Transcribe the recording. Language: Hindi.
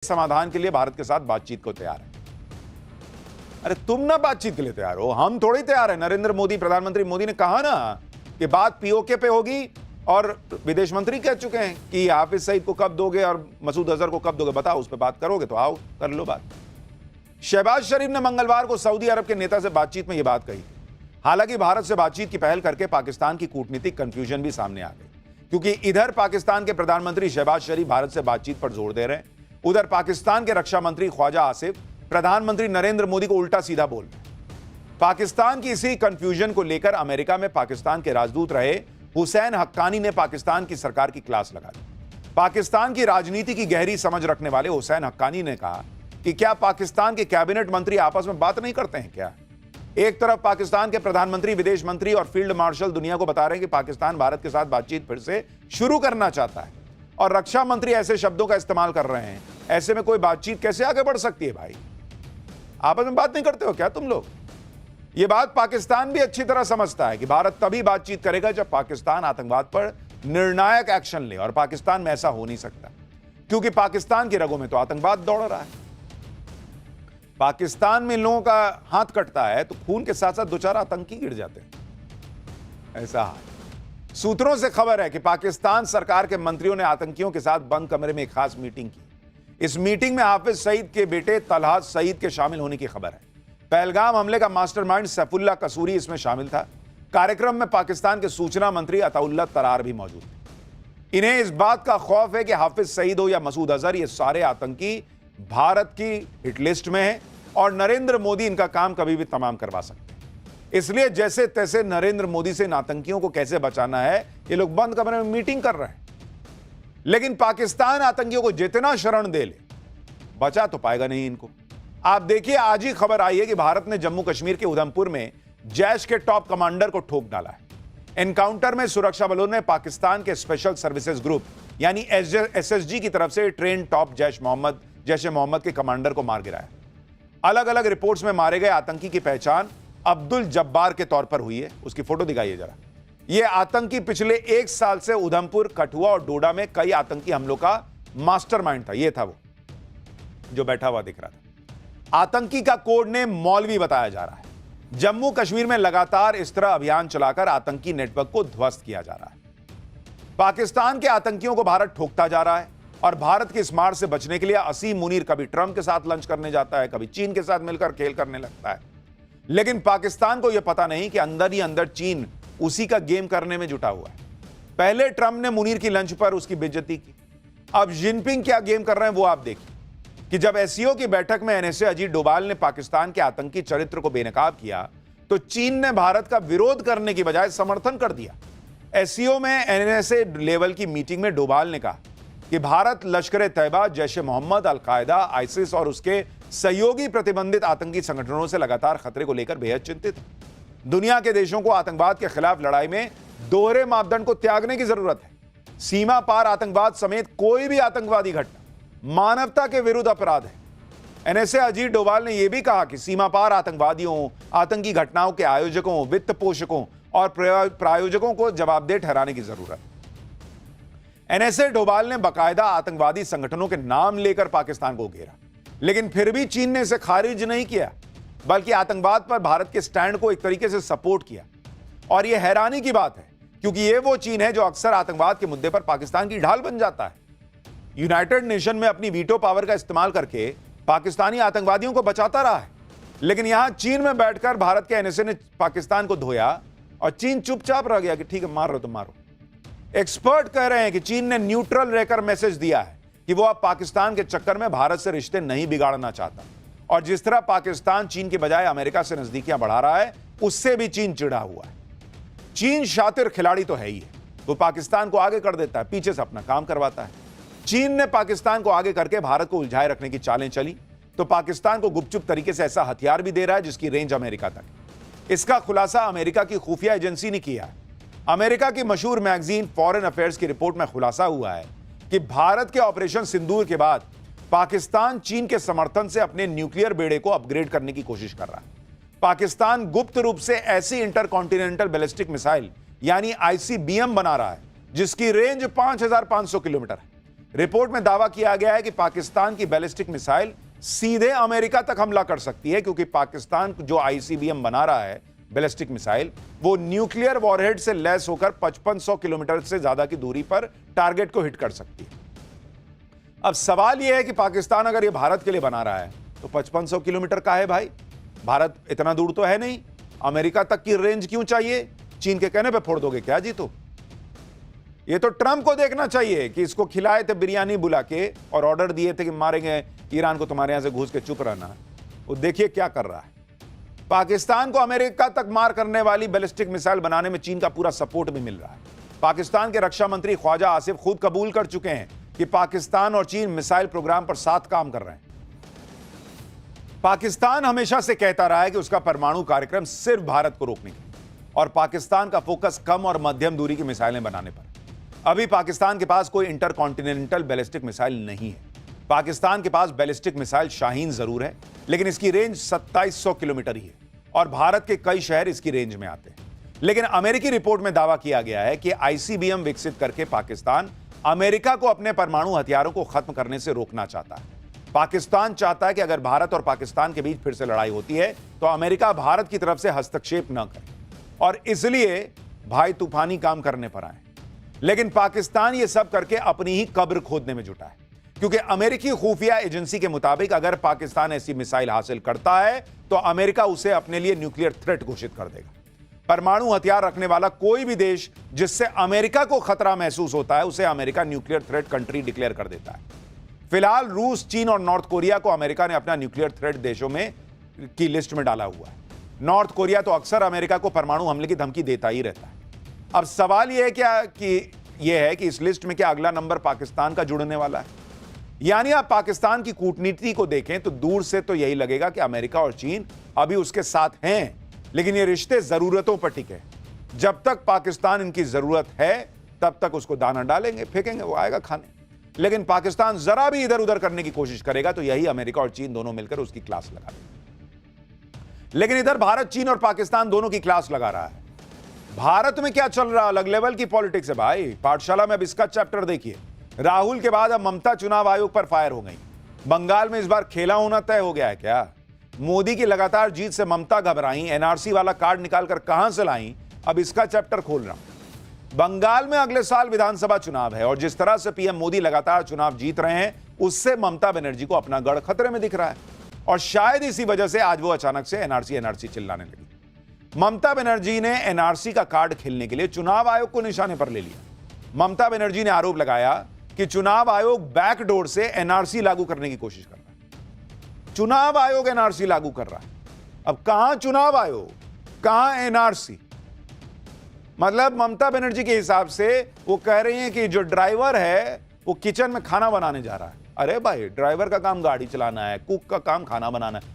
समाधान के लिए भारत के साथ बातचीत को तैयार है। अरे तुम ना बातचीत के लिए तैयार हो, हम थोड़ी तैयार है। नरेंद्र मोदी, प्रधानमंत्री मोदी ने कहा ना कि बात पीओके पे होगी और विदेश मंत्री कह चुके हैं कि हाफिज सईद को कब दोगे और मसूद अजहर को कब दोगे, बताओ उस पर बात करोगे तो आओ कर लो बात। शहबाज शरीफ ने मंगलवार को सऊदी अरब के नेता से बातचीत में यह बात कही। हालांकि भारत से बातचीत की पहल करके पाकिस्तान की कूटनीतिक कंफ्यूजन भी सामने आ गई, क्योंकि इधर पाकिस्तान के प्रधानमंत्री शहबाज शरीफ भारत से बातचीत पर जोर दे रहे हैं, उधर पाकिस्तान के रक्षा मंत्री ख्वाजा आसिफ प्रधानमंत्री नरेंद्र मोदी को उल्टा सीधा बोल रहे हैं। पाकिस्तान की इसी कंफ्यूजन को लेकर अमेरिका में पाकिस्तान के राजदूत रहे हुसैन हक्कानी ने पाकिस्तान की सरकार की क्लास लगा दी। पाकिस्तान की राजनीति की गहरी समझ रखने वाले हुसैन हक्कानी ने कहा कि क्या पाकिस्तान के कैबिनेट मंत्री आपस में बात नहीं करते हैं क्या? एक तरफ पाकिस्तान के प्रधानमंत्री, विदेश मंत्री और फील्ड मार्शल दुनिया को बता रहे हैं कि पाकिस्तान भारत के साथ बातचीत फिर से शुरू करना चाहता है, और रक्षा मंत्री ऐसे शब्दों का इस्तेमाल कर रहे हैं। ऐसे में कोई बातचीत कैसे आगे बढ़ सकती है भाई? आपस में बात नहीं करते हो क्या तुम लोग? यह बात पाकिस्तान भी अच्छी तरह समझता है कि भारत तभी बातचीत करेगा जब पाकिस्तान आतंकवाद पर निर्णायक एक्शन ले, और पाकिस्तान में ऐसा हो नहीं सकता क्योंकि पाकिस्तान की रगों में तो आतंकवाद दौड़ रहा है। पाकिस्तान में लोगों का हाथ कटता है तो खून के साथ साथ दो चार आतंकी गिर जाते हैं, ऐसा है। सूत्रों से खबर है कि पाकिस्तान सरकार के मंत्रियों ने आतंकियों के साथ बंद कमरे में एक खास मीटिंग की। इस मीटिंग में हाफिज सईद के बेटे तलहात सईद के शामिल होने की खबर है। पहलगाम हमले का मास्टरमाइंड सैफुल्लाह कसूरी इसमें शामिल था। कार्यक्रम में पाकिस्तान के सूचना मंत्री अताउल्लाह तरार भी मौजूद थे। इन्हें इस बात का खौफ है कि हाफिज सईद हो या मसूद अजहर, ये सारे आतंकी भारत की हिट लिस्ट में है और नरेंद्र मोदी इनका काम कभी भी तमाम करवा सकते हैं। इसलिए जैसे तैसे नरेंद्र मोदी से इन आतंकियों को कैसे बचाना है, ये लोग बंद कमरे में मीटिंग कर रहे हैं। लेकिन पाकिस्तान आतंकियों को जितना शरण दे ले, बचा तो पाएगा नहीं इनको। आप देखिए, आज ही खबर आई है कि भारत ने जम्मू कश्मीर के उधमपुर में जैश के टॉप कमांडर को ठोक डाला है। एनकाउंटर में सुरक्षा बलों ने पाकिस्तान के स्पेशल सर्विसेज ग्रुप यानी एसएसजी की तरफ से ट्रेन टॉप जैश ए मोहम्मद के कमांडर को मार गिराया। अलग अलग रिपोर्ट्स में मारे गए आतंकी की पहचान अब्दुल जब्बार के तौर पर हुई है। उसकी फोटो दिखाइए जरा। यह आतंकी पिछले एक साल से उधमपुर, कठुआ और डोडा में कई आतंकी हमलों का मास्टरमाइंड था। यह था वो जो बैठा हुआ दिख रहा था। आतंकी का कोड नेम मौलवी बताया जा रहा है। जम्मू कश्मीर में लगातार इस तरह अभियान चलाकर आतंकी नेटवर्क को ध्वस्त किया जा रहा है। पाकिस्तान के आतंकियों को भारत ठोकता जा रहा है और भारत की स्मार्ट से बचने के लिए असीम मुनीर कभी ट्रंप के साथ लंच करने जाता है, कभी चीन के साथ मिलकर खेल करने लगता है। लेकिन पाकिस्तान को यह पता नहीं कि अंदर ही अंदर चीन उसी का गेम करने में जुटा हुआ है। पहले ट्रंप ने मुनीर की लंच पर उसकी बेइज्जती की, अब जिनपिंग क्या गेम कर रहे हैं वो आप देखिए कि जब एससीओ की बैठक में एनएसए अजीत डोभाल ने पाकिस्तान के आतंकी चरित्र को बेनकाब किया तो चीन ने भारत का विरोध करने की बजाय समर्थन कर दिया। एससीओ में एनएसए लेवल की मीटिंग में डोभाल ने कहा कि भारत लश्कर तैयबा, जैश ए मोहम्मद, अल-कायदा, आईसिस और उसके सहयोगी प्रतिबंधित आतंकी संगठनों से लगातार खतरे को लेकर बेहद चिंतित है। दुनिया के देशों को आतंकवाद के खिलाफ लड़ाई में दोहरे मापदंड को त्यागने की जरूरत है। सीमा पार आतंकवाद समेत कोई भी आतंकवादी घटना मानवता के विरुद्ध अपराध है। एनएसए अजीत डोभाल ने यह भी कहा कि सीमा पार आतंकवादियों, आतंकी घटनाओं के आयोजकों, वित्त पोषकों और प्रायोजकों को जवाबदेह ठहराने की जरूरत है। एनएसए डोभाल ने बाकायदा आतंकवादी संगठनों के नाम लेकर पाकिस्तान को घेरा, लेकिन फिर भी चीन ने इसे खारिज नहीं किया, बल्कि आतंकवाद पर भारत के स्टैंड को एक तरीके से सपोर्ट किया। और यह हैरानी की बात है क्योंकि यह वो चीन है जो अक्सर आतंकवाद के मुद्दे पर पाकिस्तान की ढाल बन जाता है। यूनाइटेड नेशन में अपनी वीटो पावर का इस्तेमाल करके पाकिस्तानी आतंकवादियों को बचाता रहा है, लेकिन यहां चीन में बैठकर भारत के एनएसए ने पाकिस्तान को धोया और चीन चुपचाप रह गया कि ठीक है, मार रहे हो तो मारो। एक्सपर्ट कह रहे हैं कि चीन ने न्यूट्रल रहकर मैसेज दिया है कि वो अब पाकिस्तान के चक्कर में भारत से रिश्ते नहीं बिगाड़ना चाहता, और जिस तरह पाकिस्तान चीन के बजाय अमेरिका से नजदीकियां बढ़ा रहा है उससे भी चीन चिढ़ा हुआ है। चीन शातिर खिलाड़ी तो है ही है, वो पाकिस्तान को आगे कर देता है, पीछे से अपना काम करवाता है। चीन ने पाकिस्तान को आगे करके भारत को उलझाए रखने की चालें चली तो पाकिस्तान को गुपचुप तरीके से ऐसा हथियार भी दे रहा है जिसकी रेंज अमेरिका तक। इसका खुलासा अमेरिका की खुफिया एजेंसी ने किया है। अमेरिका की मशहूर मैगजीन फॉरेन अफेयर्स की रिपोर्ट में खुलासा हुआ है कि भारत के ऑपरेशन सिंदूर के बाद पाकिस्तान चीन के समर्थन से अपने न्यूक्लियर बेड़े को अपग्रेड करने की कोशिश कर रहा है। पाकिस्तान गुप्त रूप से ऐसी इंटरकॉन्टिनेंटल बैलिस्टिक मिसाइल यानी आईसीबीएम बना रहा है जिसकी रेंज 5500 किलोमीटर है। रिपोर्ट में दावा किया गया है कि पाकिस्तान की बैलिस्टिक मिसाइल सीधे अमेरिका तक हमला कर सकती है, क्योंकि पाकिस्तान जो आईसीबीएम बना रहा है बैलिस्टिक मिसाइल, वो न्यूक्लियर वॉरहेड से लैस होकर 5500 किलोमीटर से ज्यादा की दूरी पर टारगेट को हिट कर सकती है। अब सवाल यह है कि पाकिस्तान अगर ये भारत के लिए बना रहा है तो 5500 किलोमीटर का है भाई, भारत इतना दूर तो है नहीं, अमेरिका तक की रेंज क्यों चाहिए? चीन के कहने पे फोड़ दोगे क्या जी? तो ये तो ट्रंप को देखना चाहिए कि इसको खिलाए थे बिरयानी बुला के और ऑर्डर दिए थे कि मारेंगे ईरान को, तुम्हारे यहां से घुस के चुप रहना। वो देखिए क्या कर रहा है। पाकिस्तान को अमेरिका तक मार करने वाली बैलिस्टिक मिसाइल बनाने में चीन का पूरा सपोर्ट भी मिल रहा है। पाकिस्तान के रक्षा मंत्री ख्वाजा आसिफ खुद कबूल कर चुके हैं कि पाकिस्तान और चीन मिसाइल प्रोग्राम पर साथ काम कर रहे हैं। पाकिस्तान हमेशा से कहता रहा है कि उसका परमाणु कार्यक्रम सिर्फ भारत को रोकने के और पाकिस्तान का फोकस कम और मध्यम दूरी की मिसाइलें बनाने पर। अभी पाकिस्तान के पास कोई इंटरकॉन्टिनेंटल बैलिस्टिक मिसाइल नहीं है। पाकिस्तान के पास बैलिस्टिक मिसाइल शाहीन जरूर है, लेकिन इसकी रेंज 2700 किलोमीटर ही है और भारत के कई शहर इसकी रेंज में आते हैं। लेकिन अमेरिकी रिपोर्ट में दावा किया गया है कि आईसीबीएम विकसित करके पाकिस्तान अमेरिका को अपने परमाणु हथियारों को खत्म करने से रोकना चाहता है। पाकिस्तान चाहता है कि अगर भारत और पाकिस्तान के बीच फिर से लड़ाई होती है तो अमेरिका भारत की तरफ से हस्तक्षेप न करे, और इसलिए भाई तूफानी काम करने पर आए। लेकिन पाकिस्तान यह सब करके अपनी ही कब्र खोदने में जुटा है, क्योंकि अमेरिकी खुफिया एजेंसी के मुताबिक अगर पाकिस्तान ऐसी मिसाइल हासिल करता है तो अमेरिका उसे अपने लिए न्यूक्लियर थ्रेट घोषित कर देगा। परमाणु हथियार रखने वाला कोई भी देश जिससे अमेरिका को खतरा महसूस होता है उसे America nuclear threat country declare कर देता है। फिलहाल रूस, चीन और नॉर्थ कोरिया को अमेरिका ने अपना न्यूक्लियर थ्रेट देशों में की लिस्ट में डाला हुआ है। नॉर्थ कोरिया तो अक्सर अमेरिका को परमाणु हमले की धमकी देता ही रहता है। अब सवाल यह है कि इस लिस्ट में क्या अगला नंबर पाकिस्तान का जुड़ने वाला है? यानी आप पाकिस्तान की कूटनीति को देखें तो दूर से तो यही लगेगा कि अमेरिका और चीन अभी उसके साथ हैं, लेकिन ये रिश्ते जरूरतों पर टिके। जब तक पाकिस्तान इनकी जरूरत है तब तक उसको दाना डालेंगे, फेंकेंगे, वो आएगा खाने। लेकिन पाकिस्तान जरा भी इधर उधर करने की कोशिश करेगा तो यही अमेरिका और चीन दोनों मिलकर उसकी क्लास लगा देंगे। लेकिन इधर भारत, चीन और पाकिस्तान दोनों की क्लास लगा रहा है। भारत में क्या चल रहा है? अलग लेवल की पॉलिटिक्स है भाई। पाठशाला में अब इसका चैप्टर देखिए। राहुल के बाद अब ममता चुनाव आयोग पर फायर हो गई। बंगाल में इस बार खेला होना तय हो गया है क्या? मोदी की लगातार जीत से ममता घबराई, एनआरसी वाला कार्ड निकालकर कहां से लाई, अब इसका चैप्टर खोल रहा हूं। बंगाल में अगले साल विधानसभा चुनाव है और जिस तरह से पीएम मोदी लगातार चुनाव जीत रहे हैं उससे ममता बनर्जी को अपना गढ़ खतरे में दिख रहा है, और शायद इसी वजह से आज वो अचानक से एनआरसी चिल्लाने लगी। ममता बनर्जी ने एनआरसी का कार्ड खेलने के लिए चुनाव आयोग को निशाने पर ले लिया। ममता बनर्जी ने आरोप लगाया कि चुनाव आयोग बैकडोर से एनआरसी लागू करने की कोशिश कर रहा है। चुनाव आयोग एनआरसी लागू कर रहा है। अब कहां चुनाव आयोग, कहां एनआरसी? मतलब ममता बनर्जी के हिसाब से वो कह रही हैं कि जो ड्राइवर है वो किचन में खाना बनाने जा रहा है। अरे भाई, ड्राइवर का काम गाड़ी चलाना है, कुक का काम खाना बनाना है।